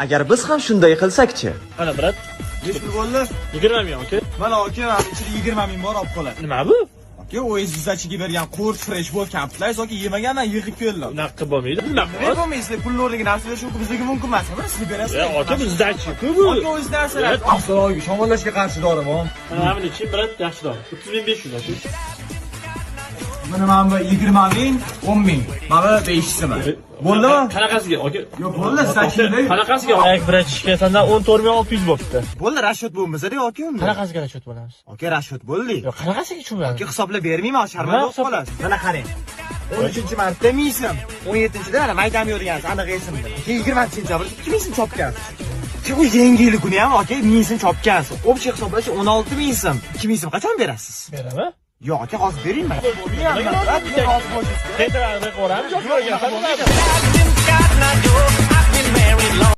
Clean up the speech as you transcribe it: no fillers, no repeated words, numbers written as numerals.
Agar biz ham shunday qilsak-chi? Ana brat. Necha pul bo'ldi? 20 ming aka. Mana aka, mana ichida 20 ming bor olib qoladi. Nima bu? Aka, OSDzachiga bergan qurt fresh bo'l kamplar, yoki yemagandan yig'ib keldi. Unaqa qilib bo'lmaydi. Unaqa Nima bo'lmaysiz, pulni o'rniga narsalar shu bizga mumkin emas. Mana siz berasiz. aka bizdachi-ku bu. Aka, o'z narsalar. Avstraliyaga shamollashga qarshi dori bor. Mana buni kim brat yaxshi dori. 3500 aka. Mana bu 20 ming, 10 ming. Mana 5simi? Bo'ldimi? Qanaqasiga aka? Yo'q, bo'ldi, sizlarchilik. Qanaqasiga? Ayak vrach ishga 14600 bo'libdi. Bo'ldi, rashot bo'lmasa-da yoki unda. Qanaqasiga rashot bo'lamiz? Aka, rashot bo'ldi. Yo'q, qanaqasiga tushunmadim. Aka, hisoblab bermayman, sharmanda bo'lib qolasiz. Mana qarang. 13-marta miysim, 17-da mana maydam yurgansiz, aniq esimda. 20-sentyabr 2000 so'm chopgansiz. Bu yangi yil kuni ham aka 1000 so'm chopgansiz. Общий hisoblash 16 ming so'm. 2000 so'm qachon berasiz? Beraman? Yo'q aka, hozir beringman. Hozir bo'lish.